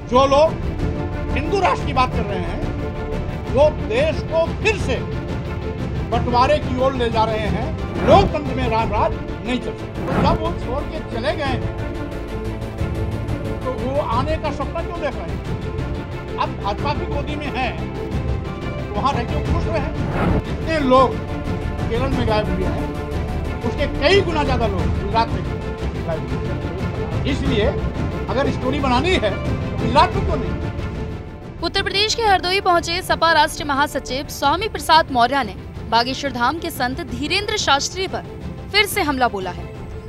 जो लोग हिंदू राष्ट्र की बात कर रहे हैं वो देश को फिर से बंटवारे की ओर ले जा रहे हैं। लोकतंत्र में राम राज नहीं चल सकता। जब वो छोड़ के चले गए हैं तो वो आने का सपना क्यों देख रहे हैं? अब भाजपा की गोदी में है तो वहां रह के खुश रहे। जितने लोग केरल में गायब हुए हैं उसके कई गुना ज्यादा लोग गुजरात में गायब हुए हैं। इसलिए अगर स्टोरी बनानी है तो गुजरात में क्यों नहीं? उत्तर प्रदेश के हरदोई पहुंचे सपा राष्ट्रीय महासचिव स्वामी प्रसाद मौर्य ने बागेश्वर धाम के संत धीरेन्द्र शास्त्री पर फिर से हमला बोला है।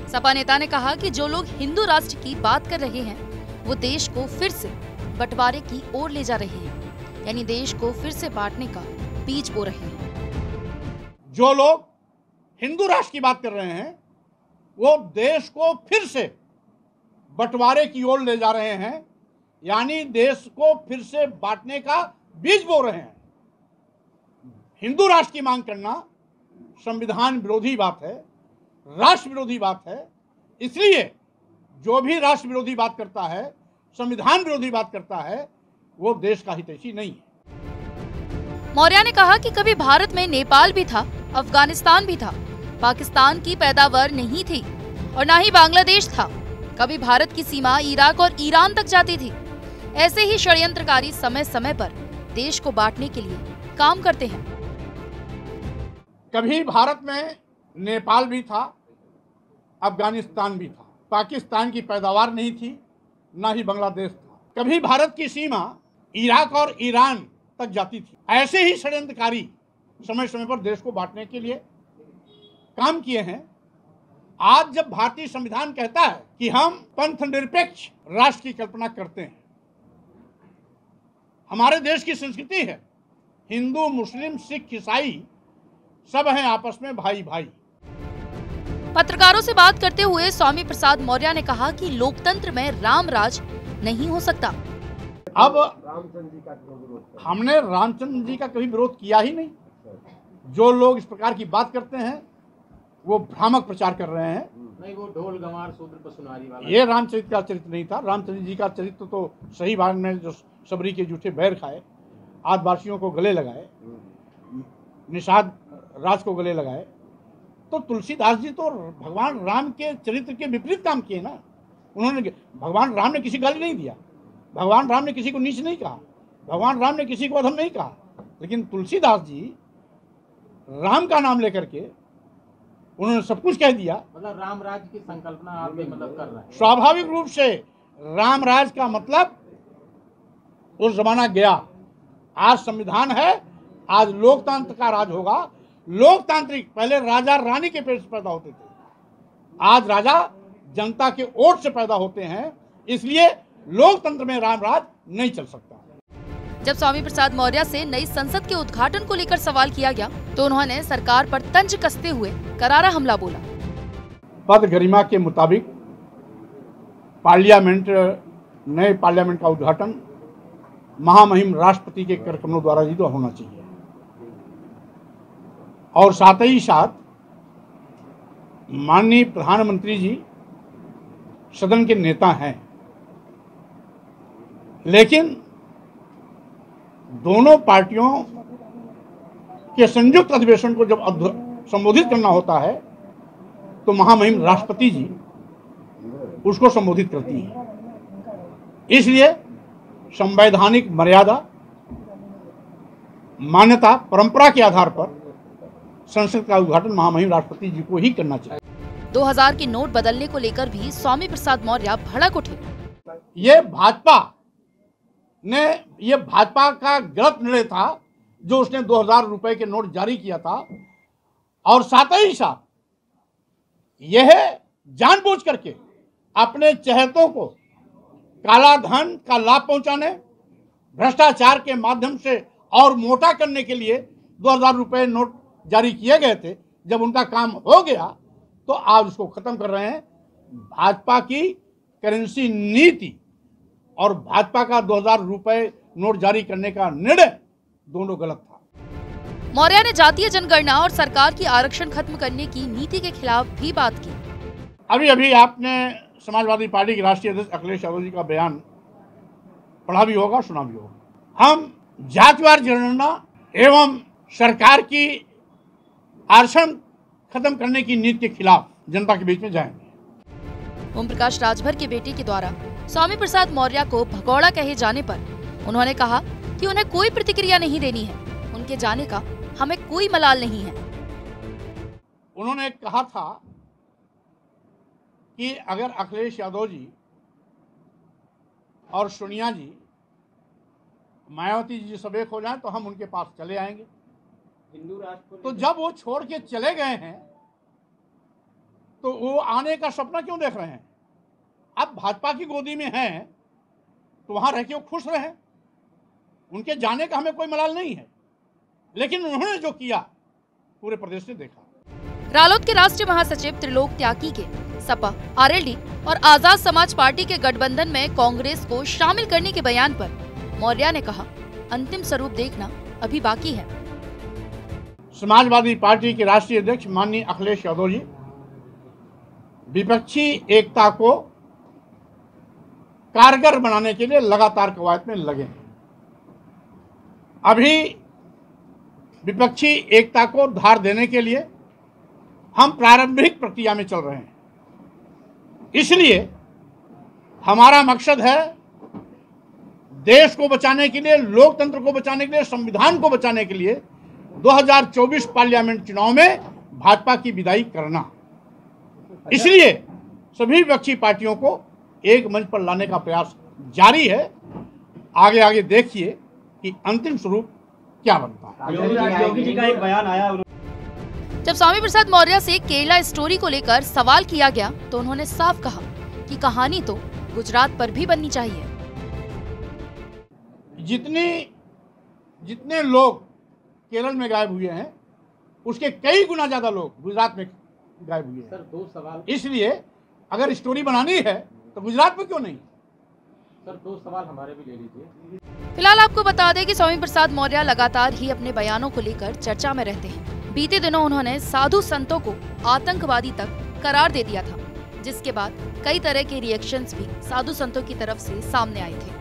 सपा नेता ने कहा कि जो लोग हिंदू राष्ट्र की बात कर रहे हैं वो देश को फिर से बंटवारे की ओर ले जा रहे हैं, यानी देश को फिर से बांटने का बीज बो रहे हैं। जो लोग हिंदू राष्ट्र की बात कर रहे हैं वो देश को फिर से बंटवारे की ओर ले जा रहे हैं, यानी देश को फिर से बांटने का बीज बो रहे हैं। हिंदू राष्ट्र की मांग करना संविधान विरोधी बात है, राष्ट्र विरोधी बात है। इसलिए जो भी राष्ट्र विरोधी बात करता है, संविधान विरोधी बात करता है, वो देश का हितैषी नहीं है। मौर्य ने कहा कि कभी भारत में नेपाल भी था, अफगानिस्तान भी था, पाकिस्तान की पैदावार नहीं थी और ना ही बांग्लादेश था। कभी भारत की सीमा इराक और ईरान तक जाती थी। ऐसे ही षड्यंत्रकारी समय समय पर देश को बांटने के लिए काम करते हैं। कभी भारत में नेपाल भी था, अफगानिस्तान भी था, पाकिस्तान की पैदावार नहीं थी, ना ही बांग्लादेश था। कभी भारत की सीमा इराक और ईरान तक जाती थी। ऐसे ही षड्यंत्रकारी समय समय पर देश को बांटने के लिए काम किए हैं। आज जब भारतीय संविधान कहता है कि हम पंथ निरपेक्ष राष्ट्र की कल्पना करते हैं, हमारे देश की संस्कृति है हिंदू मुस्लिम सिख ईसाई सब हैं आपस में भाई भाई। पत्रकारों से बात करते हुए स्वामी प्रसाद मौर्य ने कहा कि लोकतंत्र में राम राज नहीं हो सकता। अब हमने रामचंद्र जी का कभी विरोध किया ही नहीं। जो लोग इस प्रकार की बात करते हैं वो भ्रामक प्रचार कर रहे हैं। नहीं, वो ढोल गंवार शूद्र पशुनारी वाला ये रामचरित्र का चरित्र नहीं था। रामचंद्र जी का चरित्र तो सही बात में जो सबरी के जूठे बैर खाए, आदिवासियों को गले लगाए, निषाद राज को गले लगाए, तो तुलसीदास जी तो भगवान राम के चरित्र के विपरीत काम किए ना। उन्होंने भगवान राम ने किसी गाली नहीं दिया, भगवान राम ने किसी को नीच नहीं कहा, भगवान राम ने किसी को अधम नहीं कहा, लेकिन तुलसीदास जी राम का नाम लेकर के उन्होंने सब कुछ कह दिया। मतलब राम राज की संकल्पना आप भी मतलब कर रहे हैं। स्वाभाविक रूप से राम राज का मतलब उस जमाना गया। आज संविधान है, आज लोकतंत्र का राज होगा। लोकतांत्रिक पहले राजा रानी के पेट से पैदा होते थे, आज राजा जनता के वोट से पैदा होते हैं। इसलिए लोकतंत्र में राम राज नहीं चल सकता। जब स्वामी प्रसाद मौर्य से नई संसद के उद्घाटन को लेकर सवाल किया गया तो उन्होंने सरकार पर तंज कसते हुए करारा हमला बोला। पद गरिमा के मुताबिक नए पार्लियामेंट का उद्घाटन महामहिम राष्ट्रपति के कार्यक्रमों द्वारा ही तो होना चाहिए और साथ ही साथ माननीय प्रधानमंत्री जी सदन के नेता हैं, लेकिन दोनों पार्टियों के संयुक्त अधिवेशन को जब संबोधित करना होता है तो महामहिम राष्ट्रपति जी उसको संबोधित करती हैं। इसलिए संवैधानिक मर्यादा, मान्यता, परंपरा के आधार पर संसद का उद्घाटन महामहिम राष्ट्रपति जी को ही करना चाहिए। 2000 के नोट बदलने को लेकर भी स्वामी प्रसाद मौर्य भड़क उठे। ये भाजपा का गलत निर्णय था जो उसने 2000 रुपए के नोट जारी किया था और साथ ही साथ यह जानबूझ करके अपने चहेतों को काला धन का लाभ पहुंचाने, भ्रष्टाचार के माध्यम से और मोटा करने के लिए 2000 रुपए नोट जारी किए गए थे। जब उनका काम हो गया तो आज उसको खत्म कर रहे हैं। भाजपा की करेंसी नीति और भाजपा का 2000 रुपए नोट जारी करने का निर्णय दोनों गलत था। मौर्य ने जातीय जनगणना और सरकार की आरक्षण खत्म करने की नीति के खिलाफ भी बात की। अभी आपने समाजवादी पार्टी के राष्ट्रीय अध्यक्ष अखिलेश यादव जी का बयान पढ़ा भी होगा, सुना भी होगा। हम जातिवार जनगणना एवं सरकार की आरक्षण खत्म करने की नीति के खिलाफ जनता के बीच में जाएंगे। ओम प्रकाश राजभर के बेटे के द्वारा स्वामी प्रसाद मौर्य को भगौड़ा कहे जाने पर उन्होंने कहा कि उन्हें कोई प्रतिक्रिया नहीं देनी है, उनके जाने का हमें कोई मलाल नहीं है। उन्होंने कहा था कि अगर अखिलेश यादव जी और सोनिया जी, मायावती जी सब एक हो जाएं तो हम उनके पास चले आएंगे। हिंदू राष्ट्र तो जब वो छोड़ के चले गए हैं तो वो आने का सपना क्यों देख रहे हैं? अब भाजपा की गोदी में हैं तो वहां रह के वो खुश रहे। उनके जाने का हमें कोई मलाल नहीं है, लेकिन उन्होंने जो किया पूरे प्रदेश ने देखा। रालोद के राष्ट्रीय महासचिव त्रिलोक त्यागी के सपा, आरएलडी और आजाद समाज पार्टी के गठबंधन में कांग्रेस को शामिल करने के बयान पर मौर्य ने कहा, अंतिम स्वरूप देखना अभी बाकी है। समाजवादी पार्टी के राष्ट्रीय अध्यक्ष माननीय अखिलेश यादव जी विपक्षी एकता को कारगर बनाने के लिए लगातार कवायद में लगे हैं। अभी विपक्षी एकता को धार देने के लिए हम प्रारंभिक प्रक्रिया में चल रहे हैं। इसलिए हमारा मकसद है देश को बचाने के लिए, लोकतंत्र को बचाने के लिए, संविधान को बचाने के लिए 2024 पार्लियामेंट चुनाव में भाजपा की विदाई करना। इसलिए सभी विपक्षी पार्टियों को एक मंच पर लाने का प्रयास जारी है। आगे आगे देखिए कि अंतिम स्वरूप क्या बनता है। योगी जी का एक बयान आया। जब स्वामी प्रसाद मौर्य से केरला स्टोरी को लेकर सवाल किया गया तो उन्होंने साफ कहा कि कहानी तो गुजरात पर भी बननी चाहिए। जितने लोग केरल में गायब हुए हैं उसके कई गुना ज्यादा लोग गुजरात में गायब हुए हैं। सर, 2 सवाल। इसलिए अगर स्टोरी बनानी है तो गुजरात में क्यों नहीं? सर, 2 सवाल हमारे भी ले लीजिए। फिलहाल आपको बता दें कि स्वामी प्रसाद मौर्य लगातार ही अपने बयानों को लेकर चर्चा में रहते हैं। बीते दिनों उन्होंने साधु संतों को आतंकवादी तक करार दे दिया था, जिसके बाद कई तरह के रिएक्शंस भी साधु संतों की तरफ से सामने आए थे।